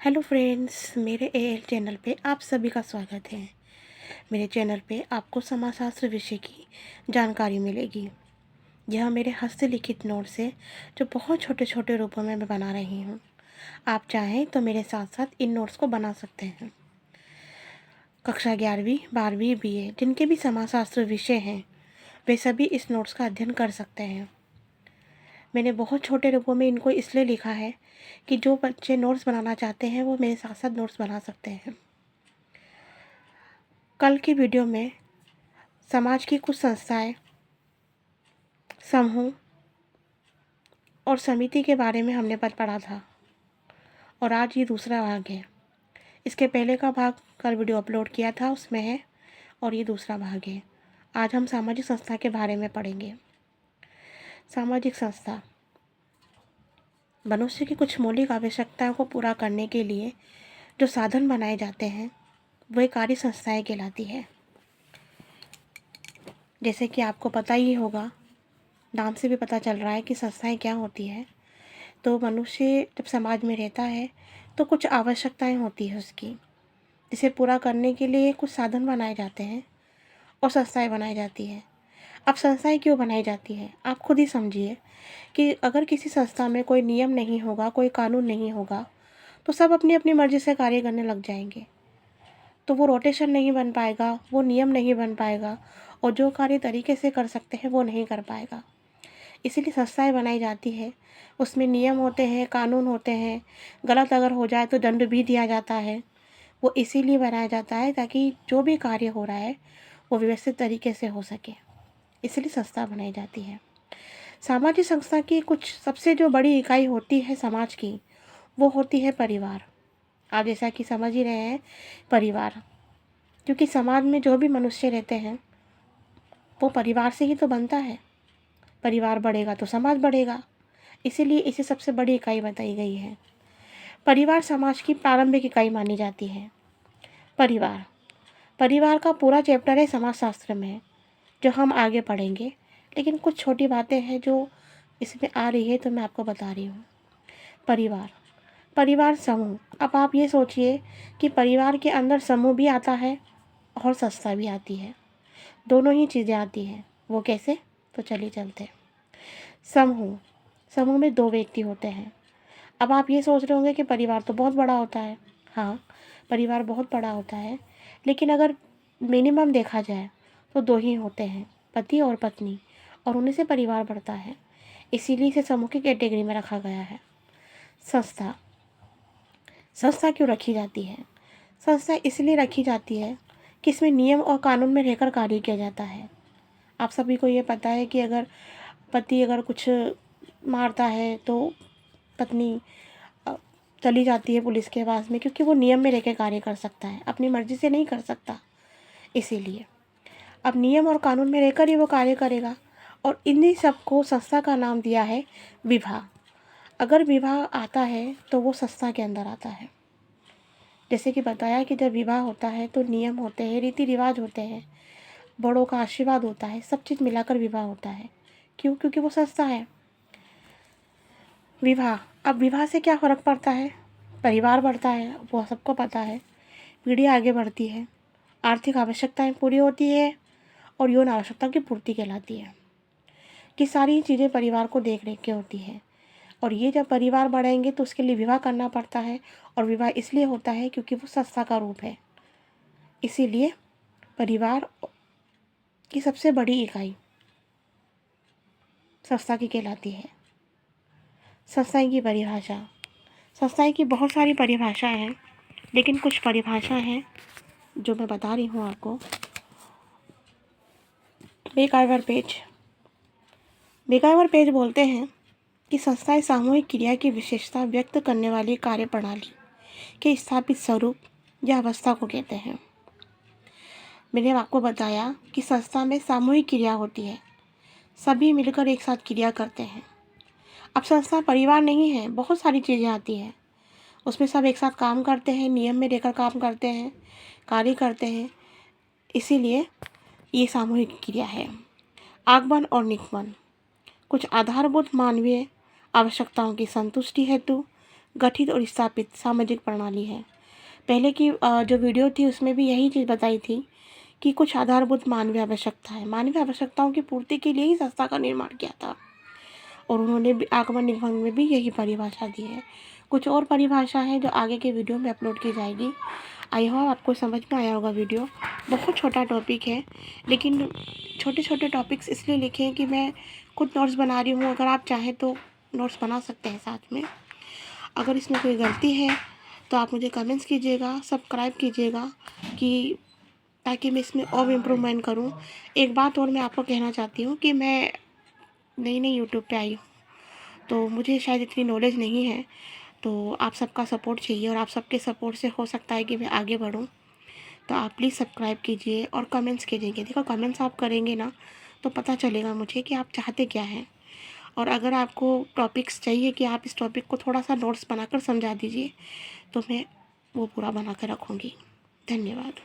Hello friends, मेरे AL channel पे आप सभी का स्वागत है। मेरे चैनल पे आपको समाजशास्त्र विषय की जानकारी मिलेगी। यह मेरे हस्तलिखित नोट्स है जो बहुत छोटे छोटे रूपों में मैं बना रही हूँ। आप चाहें तो मेरे साथ साथ इन नोट्स को बना सकते हैं। कक्षा 11वीं 12वीं बीए जिनके भी समाजशास्त्र विषय हैं वे सभी इस नोट्स का अध्ययन कर सकते हैं। मैंने बहुत छोटे रूपों में इनको इसलिए लिखा है कि जो बच्चे नोट्स बनाना चाहते हैं वो मेरे साथ साथ नोट्स बना सकते हैं। कल की वीडियो में समाज की कुछ संस्थाएं, समूह और समिति के बारे में हमने पढ़ा था और आज ये दूसरा भाग है। इसके पहले का भाग कल वीडियो अपलोड किया था उसमें है और ये दूसरा भाग है। आज हम सामाजिक संस्था के बारे में पढ़ेंगे। सामाजिक संस्था मनुष्य की कुछ मौलिक आवश्यकताओं को पूरा करने के लिए जो साधन बनाए जाते हैं वह कार्य संस्थाएं कहलाती है। जैसे कि आपको पता ही होगा, नाम से भी पता चल रहा है कि संस्थाएं क्या होती है। तो मनुष्य जब समाज में रहता है तो कुछ आवश्यकताएं होती है उसकी, जिसे पूरा करने के लिए कुछ साधन बनाए जाते हैं और संस्थाएं बनाई जाती है। अब संस्थाएं क्यों बनाई जाती है आप खुद ही समझिए कि अगर किसी संस्था में कोई नियम नहीं होगा, कोई कानून नहीं होगा, तो सब अपनी अपनी मर्ज़ी से कार्य करने लग जाएंगे। तो वो रोटेशन नहीं बन पाएगा, वो नियम नहीं बन पाएगा और जो कार्य तरीके से कर सकते हैं वो नहीं कर पाएगा। इसीलिए संस्थाएं बनाई जाती है। उसमें नियम होते हैं, कानून होते हैं। गलत अगर हो जाए तो दंड भी दिया जाता है। वो इसीलिए बनाया जाता है ताकि जो भी कार्य हो रहा है वो व्यवस्थित तरीके से हो सके। इसलिए संस्था बनाई जाती है। सामाजिक संस्था की कुछ सबसे जो बड़ी इकाई होती है समाज की, वो होती है परिवार। आप जैसा कि समझ ही रहे हैं, परिवार, क्योंकि समाज में जो भी मनुष्य रहते हैं वो परिवार से ही तो बनता है। परिवार बढ़ेगा तो समाज बढ़ेगा, इसीलिए इसे सबसे बड़ी इकाई बताई गई है। परिवार समाज की प्रारंभिक इकाई मानी जाती है। परिवार परिवार का पूरा चैप्टर है समाजशास्त्र में, जो हम आगे पढ़ेंगे, लेकिन कुछ छोटी बातें हैं जो इसमें आ रही है तो मैं आपको बता रही हूँ। परिवार परिवार समूह, अब आप ये सोचिए कि परिवार के अंदर समूह भी आता है और संस्था भी आती है। दोनों ही चीज़ें आती हैं। वो कैसे? तो चलिए चलते हैं। समूह समूह में दो व्यक्ति होते हैं। अब आप ये सोच रहे होंगे कि परिवार तो बहुत बड़ा होता है। हाँ, परिवार बहुत बड़ा होता है, लेकिन अगर मिनिमम देखा जाए तो दो ही होते हैं, पति और पत्नी, और उन्हीं से परिवार बढ़ता है। इसीलिए इसे समूह की कैटेगरी में रखा गया है। संस्था संस्था क्यों रखी जाती है? संस्था इसलिए रखी जाती है कि इसमें नियम और कानून में रहकर कार्य किया जाता है। आप सभी को ये पता है कि अगर पति अगर कुछ मारता है तो पत्नी अ, चली जाती है पुलिस के पास में, क्योंकि वो नियम में रह के कार्य कर सकता है, अपनी मर्ज़ी से नहीं कर सकता। इसीलिए अब नियम और कानून में रहकर ही वो कार्य करेगा। और इन्हीं सबको संस्था का नाम दिया है विवाह। अगर विवाह आता है तो वो संस्था के अंदर आता है। जैसे कि बताया कि जब विवाह होता है तो नियम होते हैं, रीति रिवाज होते हैं, बड़ों का आशीर्वाद होता है, सब चीज़ मिलाकर विवाह होता है। क्यों? क्योंकि वो संस्था है। विवाह, अब विवाह से क्या फ़र्क पड़ता है? परिवार बढ़ता है, वो सबको पता है। पीढ़ी आगे बढ़ती है, आर्थिक आवश्यकताएं पूरी होती है और यौन आवश्यकता की पूर्ति कहलाती है। ये सारी चीज़ें परिवार को देख रेख के होती है। और ये जब परिवार बढ़ेंगे तो उसके लिए विवाह करना पड़ता है। और विवाह इसलिए होता है क्योंकि वो संस्था का रूप है। इसीलिए परिवार की सबसे बड़ी इकाई संस्था की कहलाती है। संस्थाएं की परिभाषा, संस्थाएं की बहुत सारी परिभाषाएं हैं, लेकिन कुछ परिभाषा हैं जो मैं बता रही हूँ आपको। बेकायवर पेज, बेकायवर पेज बोलते हैं कि संस्थाएं सामूहिक क्रिया की विशेषता व्यक्त करने वाली कार्य प्रणाली के स्थापित स्वरूप या अवस्था को कहते हैं। मैंने आपको बताया कि संस्था में सामूहिक क्रिया होती है, सभी मिलकर एक साथ क्रिया करते हैं। अब संस्था परिवार नहीं है, बहुत सारी चीज़ें आती हैं, उसमें सब एक साथ काम करते हैं, नियम में रहकर काम करते हैं, कार्य करते हैं। इसीलिए ये सामूहिक क्रिया है। आगमन और निगमन, कुछ आधारभूत मानवीय आवश्यकताओं की संतुष्टि हेतु गठित और स्थापित सामाजिक प्रणाली है। पहले की जो वीडियो थी उसमें भी यही चीज़ बताई थी कि कुछ आधारभूत मानवीय आवश्यकता है। मानवीय आवश्यकताओं की पूर्ति के लिए ही संस्था का निर्माण किया था और उन्होंने भी आगमन निगमन में भी यही परिभाषा दी है। कुछ और परिभाषा है जो आगे के वीडियो में अपलोड की जाएगी। आई होप आपको समझ में आया होगा वीडियो। बहुत छोटा टॉपिक है, लेकिन छोटे छोटे टॉपिक्स इसलिए लिखे हैं कि मैं खुद नोट्स बना रही हूँ। अगर आप चाहें तो नोट्स बना सकते हैं साथ में। अगर इसमें कोई गलती है तो आप मुझे कमेंट्स कीजिएगा, सब्सक्राइब कीजिएगा कि ताकि मैं इसमें और इम्प्रूवमेंट करूँ। एक बात और मैं आपको कहना चाहती हूँ कि मैं नई यूट्यूब पे आई हूँ, तो मुझे शायद इतनी नॉलेज नहीं है। तो आप सबका सपोर्ट चाहिए और आप सबके सपोर्ट से हो सकता है कि मैं आगे बढ़ूँ। तो आप प्लीज़ सब्सक्राइब कीजिए और कमेंट्स कीजिए। देखो, कमेंट्स आप करेंगे ना तो पता चलेगा मुझे कि आप चाहते क्या हैं। और अगर आपको टॉपिक्स चाहिए कि आप इस टॉपिक को थोड़ा सा नोट्स बनाकर समझा दीजिए, तो मैं वो पूरा बना कर रखूँगी। धन्यवाद।